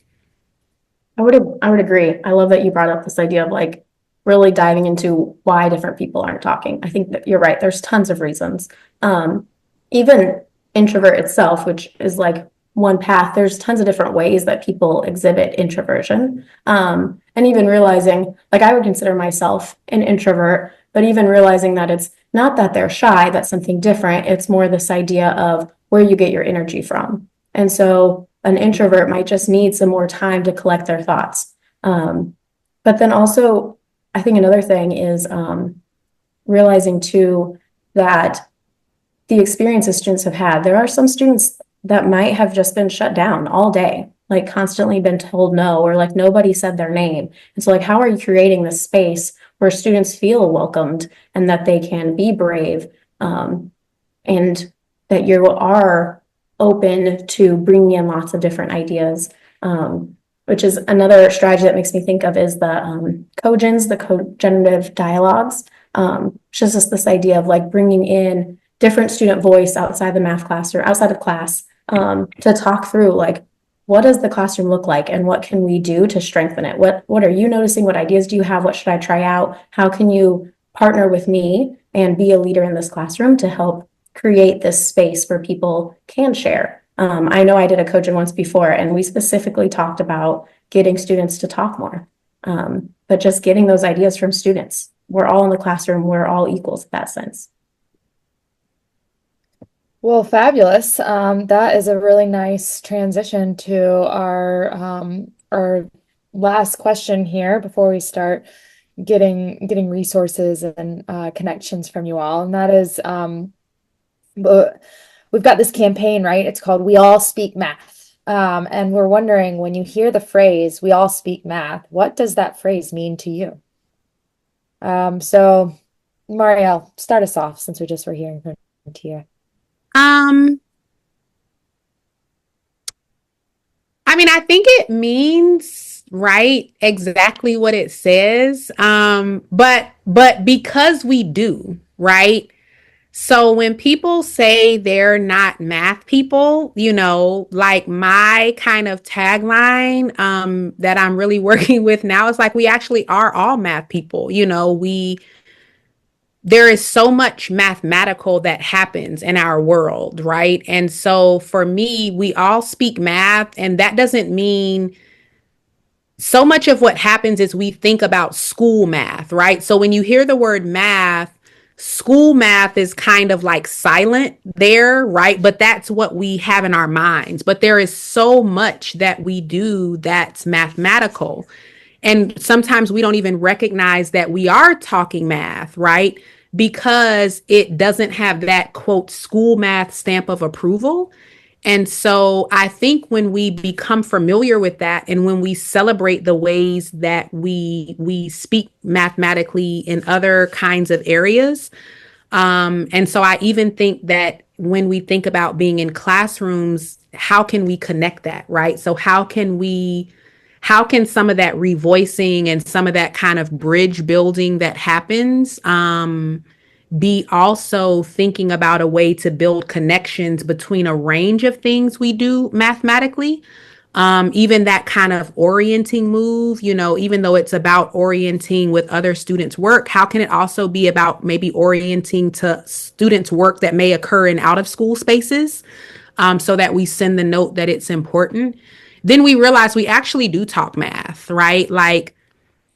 Speaker 5: I would agree. I love that you brought up this idea of like really diving into why different people aren't talking. I think that you're right. There's tons of reasons. Even introvert itself, which is like one path, there's tons of different ways that people exhibit introversion. And even realizing, like I would consider myself an introvert, but even realizing that it's not that they're shy, that's something different. It's more this idea of where you get your energy from. And so an introvert might just need some more time to collect their thoughts. But then also, I think another thing is realizing too that the experiences students have had, there are some students that might have just been shut down all day, like constantly been told no, or like nobody said their name. And so like, how are you creating this space where students feel welcomed and that they can be brave, and that you are open to bringing in lots of different ideas, which is another strategy that makes me think of is the cogens, the co-generative dialogues. Which is just this idea of like bringing in different student voice outside the math class or outside of class, to talk through like, what does the classroom look like and what can we do to strengthen it? What are you noticing? What ideas do you have? What should I try out? How can you partner with me and be a leader in this classroom to help create this space where people can share? I know I did a coaching once before, and we specifically talked about getting students to talk more, but just getting those ideas from students. We're all in the classroom. We're all equals in that sense.
Speaker 3: Well, fabulous. That is a really nice transition to our last question here before we start getting resources and connections from you all. And that is, we've got this campaign, right? It's called We All Speak Math. And we're wondering, when you hear the phrase, we all speak math, what does that phrase mean to you? So Marielle, start us off since we just were hearing from Tierra.
Speaker 4: I mean, I think it means, right, exactly what it says. But because we do, right? So when people say they're not math people, like my kind of tagline that I'm really working with now is like, we actually are all math people. There is so much mathematical that happens in our world, right? And so for me, we all speak math, and that doesn't mean so much of what happens is we think about school math, right? So when you hear the word math, school math is kind of like silent there, right? But that's what we have in our minds. But there is so much that we do that's mathematical. And sometimes we don't even recognize that we are talking math, right? Because it doesn't have that quote school math stamp of approval. And so I think when we become familiar with that, and when we celebrate the ways that we speak mathematically in other kinds of areas, and so I even think that when we think about being in classrooms, how can we connect that, right? So how can some of that revoicing and some of that kind of bridge building that happens, be also thinking about a way to build connections between a range of things we do mathematically. Even that kind of orienting move, even though it's about orienting with other students' work, how can it also be about maybe orienting to students' work that may occur in out of school spaces, so that we send the note that it's important? Then we realize we actually do talk math, right? Like,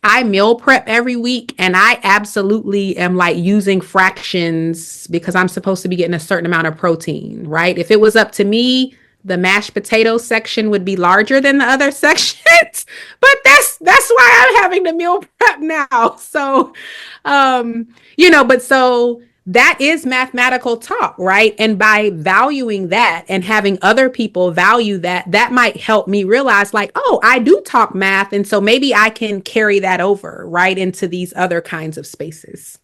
Speaker 4: I meal prep every week, and I absolutely am like using fractions because I'm supposed to be getting a certain amount of protein, right? If it was up to me, the mashed potato section would be larger than the other sections, but that's why I'm having to meal prep now. So, but so that is mathematical talk, right? And by valuing that and having other people value that, that might help me realize like, oh, I do talk math. And so maybe I can carry that over, right, into these other kinds of spaces.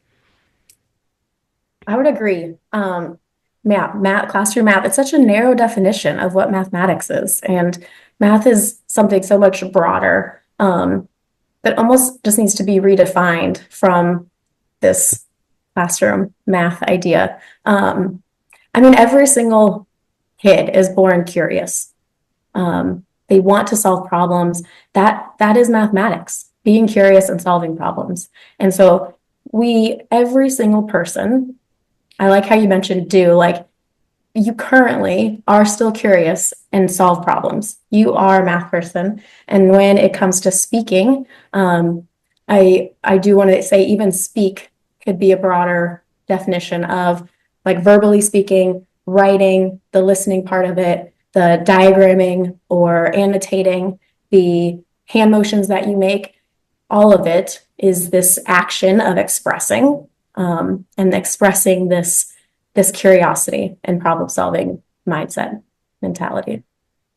Speaker 5: I would agree. Math, classroom math, it's such a narrow definition of what mathematics is. And math is something so much broader, that almost just needs to be redefined from this classroom math idea. Every single kid is born curious. They want to solve problems. That is mathematics, being curious and solving problems. And so every single person, I like how you mentioned like you currently are still curious and solve problems. You are a math person. And when it comes to speaking, I do want to say even speak could be a broader definition of like verbally speaking, writing, the listening part of it, the diagramming or annotating, the hand motions that you make. All of it is this action of expressing, and expressing this curiosity and problem solving mindset mentality.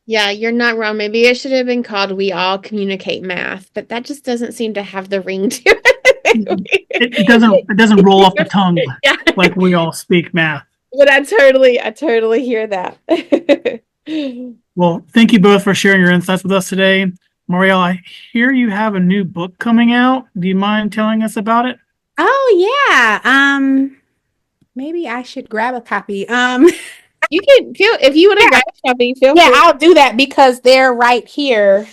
Speaker 2: Yeah, you're not wrong. Maybe it should have been called We All Communicate Math, but that just doesn't seem to have the ring to it.
Speaker 1: It doesn't roll off the tongue
Speaker 2: Yeah.
Speaker 1: like we all speak math.
Speaker 2: But I totally hear that.
Speaker 1: Well, thank you both for sharing your insights with us today. Marielle, I hear you have a new book coming out. Do you mind telling us about it?
Speaker 4: Oh yeah. Maybe I should grab a copy.
Speaker 2: You can feel if you want to grab a copy, feel
Speaker 4: Yeah,
Speaker 2: free.
Speaker 4: I'll do that because they're right here.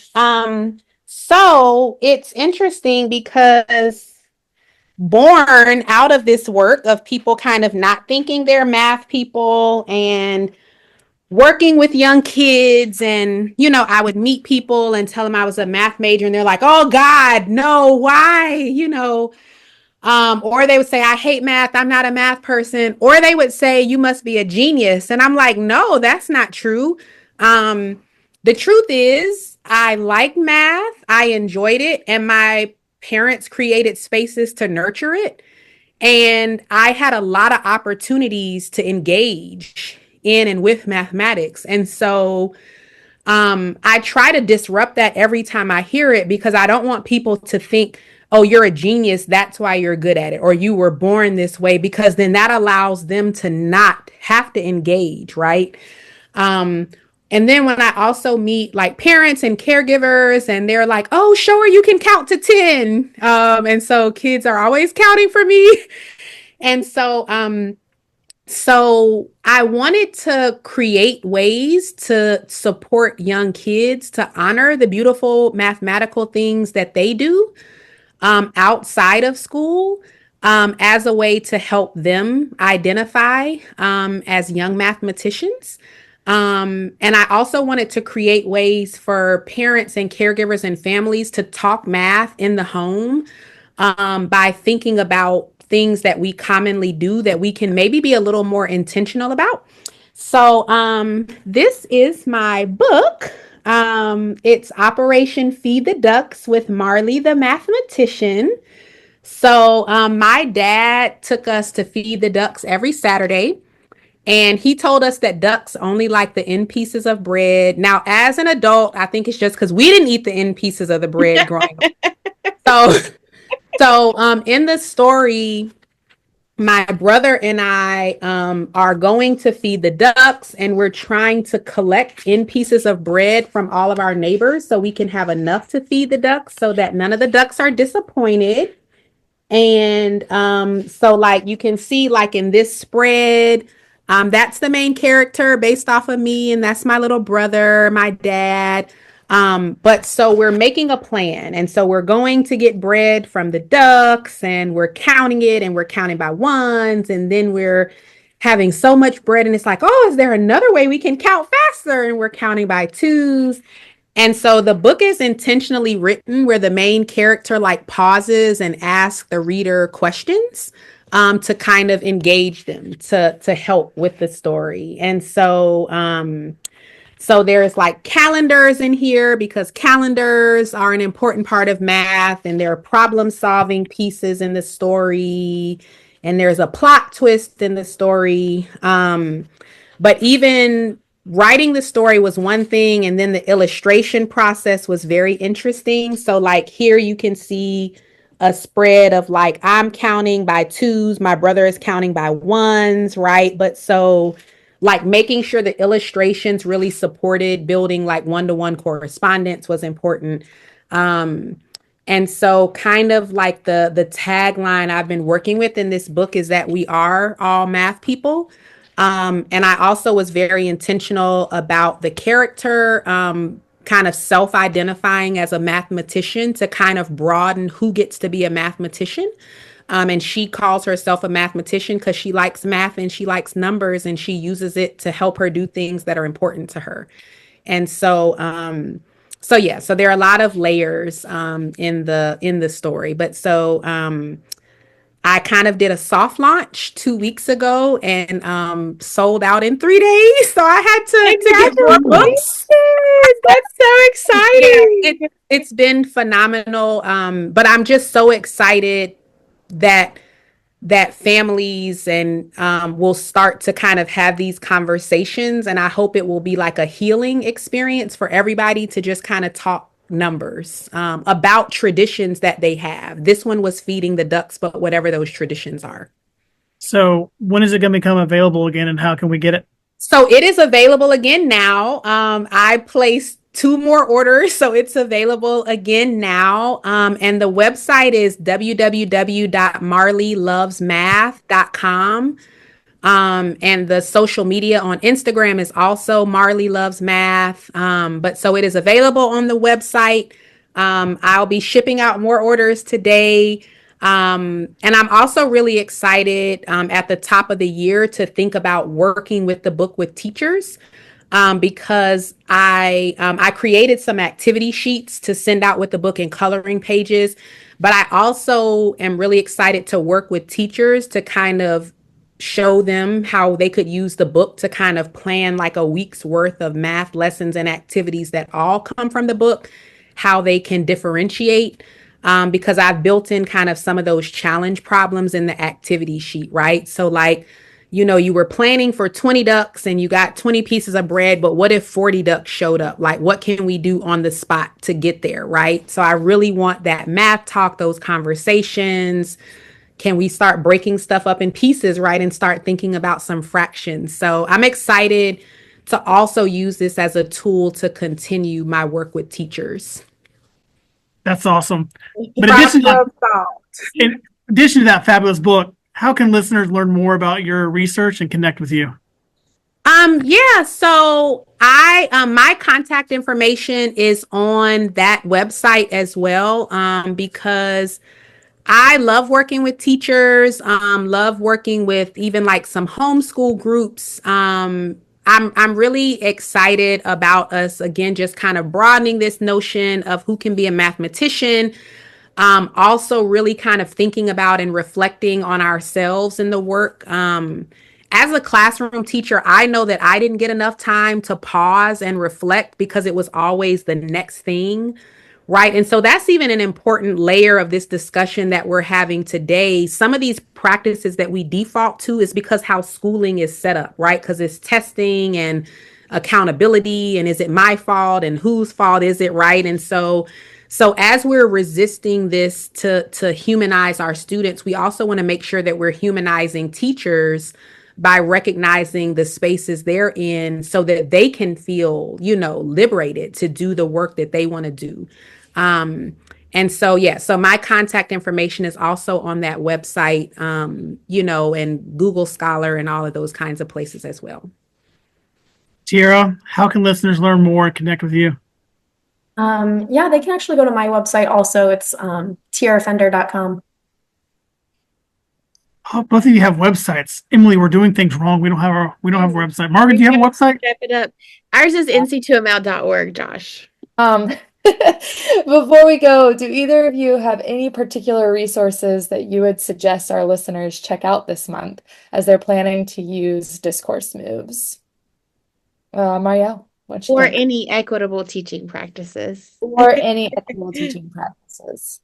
Speaker 4: So it's interesting because born out of this work of people kind of not thinking they're math people and working with young kids, and I would meet people and tell them I was a math major, and they're like, oh God, no, why? Or they would say, I hate math, I'm not a math person. Or they would say, you must be a genius. And I'm like, no, that's not true. The truth is, I like math, I enjoyed it, and my parents created spaces to nurture it. And I had a lot of opportunities to engage in and with mathematics. And so I try to disrupt that every time I hear it, because I don't want people to think, oh, you're a genius, that's why you're good at it, or you were born this way, because then that allows them to not have to engage, right? And then when I also meet like parents and caregivers, and they're like, oh, sure, you can count to 10. And so kids are always counting for me. And so So I wanted to create ways to support young kids to honor the beautiful mathematical things that they do outside of school, as a way to help them identify as young mathematicians. And I also wanted to create ways for parents and caregivers and families to talk math in the home, by thinking about things that we commonly do that we can maybe be a little more intentional about. So this is my book. It's Operation Feed the Ducks with Marley the Mathematician. So my dad took us to feed the ducks every Saturday. And he told us that ducks only like the end pieces of bread. Now, as an adult, I think it's just because we didn't eat the end pieces of the bread growing up. So in the story, my brother and I are going to feed the ducks, and we're trying to collect in pieces of bread from all of our neighbors so we can have enough to feed the ducks so that none of the ducks are disappointed. And so like you can see like in this spread, that's the main character based off of me, and that's my little brother, my dad. But so we're making a plan, and so we're going to get bread from the ducks, and we're counting it, and we're counting by ones, and then we're having so much bread, and it's like, oh, is there another way we can count faster? And we're counting by twos. And so the book is intentionally written where the main character like pauses and asks the reader questions, to kind of engage them to help with the story. And so there's like calendars in here because calendars are an important part of math, and there are problem solving pieces in the story, and there's a plot twist in the story. But even writing the story was one thing, and then the illustration process was very interesting. So like here you can see a spread of like I'm counting by twos, my brother is counting by ones, right? But so like making sure the illustrations really supported building like one-to-one correspondence was important. And so kind of like the tagline I've been working with in this book is that we are all math people. And I also was very intentional about the character, kind of self-identifying as a mathematician to kind of broaden who gets to be a mathematician. And she calls herself a mathematician because she likes math and she likes numbers, and she uses it to help her do things that are important to her. And so there are a lot of layers in the story. But so I kind of did a soft launch 2 weeks ago and sold out in 3 days. So I had to get more books.
Speaker 2: That's so exciting.
Speaker 4: It's been phenomenal. But I'm just so excited that families and will start to kind of have these conversations, and I hope it will be like a healing experience for everybody to just kind of talk numbers, about traditions that they have. This one was feeding the ducks, but whatever those traditions are.
Speaker 1: So when is it going to become available again, and how can we get it?
Speaker 4: So it is available again now. I placed 2 more orders, so it's available again now. And the website is www.marleylovesmath.com. And the social media on Instagram is also Marley Loves Math. But so it is available on the website. I'll be shipping out more orders today. And I'm also really excited at the top of the year to think about working with the book with teachers. Because I created some activity sheets to send out with the book and coloring pages, but I also am really excited to work with teachers to kind of show them how they could use the book to kind of plan like a week's worth of math lessons and activities that all come from the book, how they can differentiate. Because I've built in kind of some of those challenge problems in the activity sheet, right? So like, you were planning for 20 ducks and you got 20 pieces of bread, but what if 40 ducks showed up? Like, what can we do on the spot to get there, right? So I really want that math talk, those conversations. Can we start breaking stuff up in pieces, right? And start thinking about some fractions. So I'm excited to also use this as a tool to continue my work with teachers.
Speaker 1: That's awesome. But in addition to that fabulous book, how can listeners learn more about your research and connect with you?
Speaker 4: Yeah, so my contact information is on that website as well, because I love working with teachers, love working with even like some homeschool groups. I'm really excited about us again, just kind of broadening this notion of who can be a mathematician. Also really kind of thinking about and reflecting on ourselves in the work. As a classroom teacher, I know that I didn't get enough time to pause and reflect because it was always the next thing. Right. And so that's even an important layer of this discussion that we're having today. Some of these practices that we default to is because how schooling is set up, right? Because it's testing and accountability, and is it my fault and whose fault is it, right? And so as we're resisting this to humanize our students, we also want to make sure that we're humanizing teachers by recognizing the spaces they're in so that they can feel, liberated to do the work that they want to do. And so, yeah, so my contact information is also on that website, and Google Scholar and all of those kinds of places as well.
Speaker 1: Tierra, how can listeners learn more and connect with you?
Speaker 5: Yeah, they can actually go to my website also. It's tierrafender.com.
Speaker 1: Oh, both of you have websites. Emily, we're doing things wrong. We don't have a website. Margaret, do you have a website?
Speaker 2: Wrap it up. Ours is nc2ml.org, Josh.
Speaker 3: Before we go, do either of you have any particular resources that you would suggest our listeners check out this month as they're planning to use discourse moves? Marielle, what you
Speaker 2: Or
Speaker 3: think?
Speaker 2: any equitable teaching practices.
Speaker 3: Or any equitable teaching practices?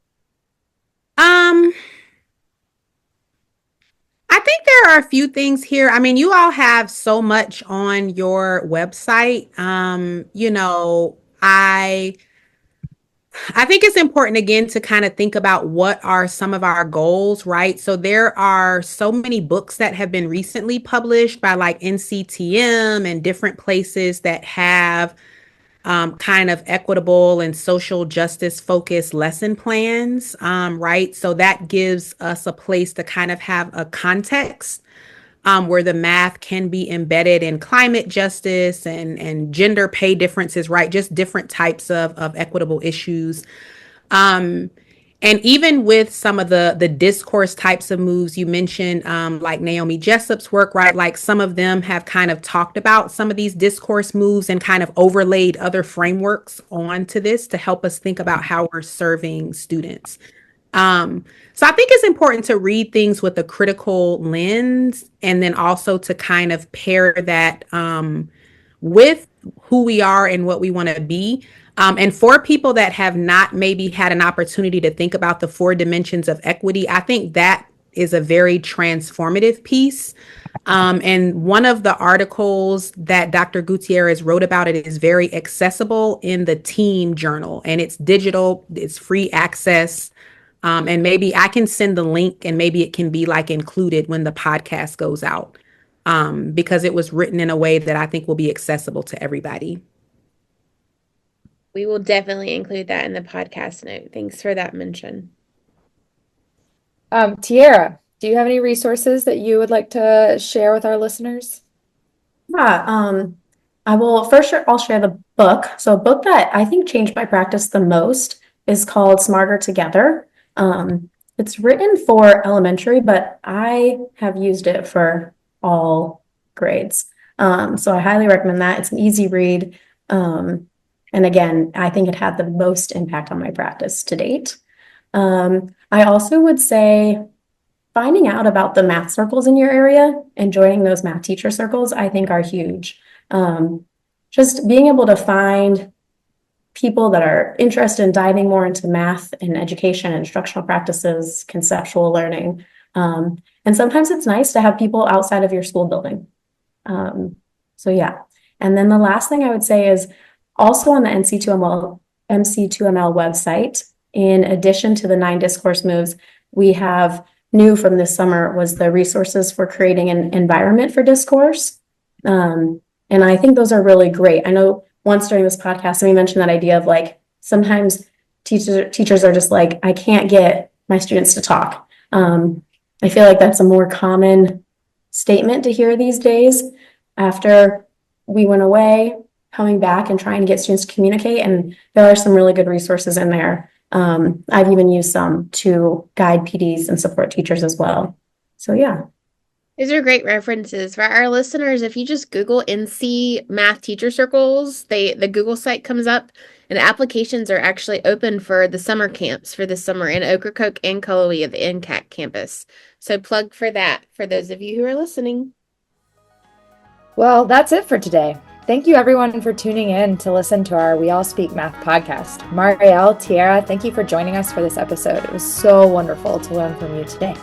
Speaker 4: I think there are a few things here. I mean, you all have so much on your website. I think it's important again to kind of think about what are some of our goals, right? So there are so many books that have been recently published by like NCTM and different places that have kind of equitable and social justice focused lesson plans, right? So that gives us a place to kind of have a context where the math can be embedded in climate justice and gender pay differences, right? Just different types of equitable issues. And even with some of the discourse types of moves you mentioned, like Naomi Jessup's work, right? Like some of them have kind of talked about some of these discourse moves and kind of overlaid other frameworks onto this to help us think about how we're serving students. So I think it's important to read things with a critical lens and then also to kind of pair that with who we are and what we want to be. And for people that have not maybe had an opportunity to think about the 4 dimensions of equity, I think that is a very transformative piece. And one of the articles that Dr. Gutierrez wrote about it is very accessible in the Team Journal, and it's digital, it's free access. And maybe I can send the link and maybe it can be like included when the podcast goes out, because it was written in a way that I think will be accessible to everybody.
Speaker 2: We will definitely include that in the podcast note. Thanks for that mention.
Speaker 3: Tierra, do you have any resources that you would like to share with our listeners?
Speaker 5: Yeah, I will first I'll share the book. So a book that I think changed my practice the most is called Smarter Together. It's written for elementary, but I have used it for all grades. So I highly recommend that. It's an easy read. And again, I think it had the most impact on my practice to date. I also would say finding out about the math circles in your area and joining those math teacher circles, I think are huge. Just being able to find people that are interested in diving more into math and education, instructional practices, conceptual learning. And sometimes it's nice to have people outside of your school building. So yeah. And then the last thing I would say is also on the MC2ML website, in addition to the 9 discourse moves, we have new from this summer was the resources for creating an environment for discourse. And I think those are really great. I know once during this podcast, we mentioned that idea of like, sometimes teachers are just like, I can't get my students to talk. I feel like that's a more common statement to hear these days after we went away, coming back and trying to get students to communicate. And there are some really good resources in there. I've even used some to guide PDs and support teachers as well. So yeah.
Speaker 2: These are great references for our listeners. If you just Google NC Math Teacher Circles, the Google site comes up, and applications are actually open for the summer camps for this summer in Ocracoke and Cullowhee at the NCAC campus. So plug for that for those of you who are listening.
Speaker 3: Well, that's it for today. Thank you everyone for tuning in to listen to our We All Speak Math podcast. Marielle, Tierra, thank you for joining us for this episode. It was so wonderful to learn from you today.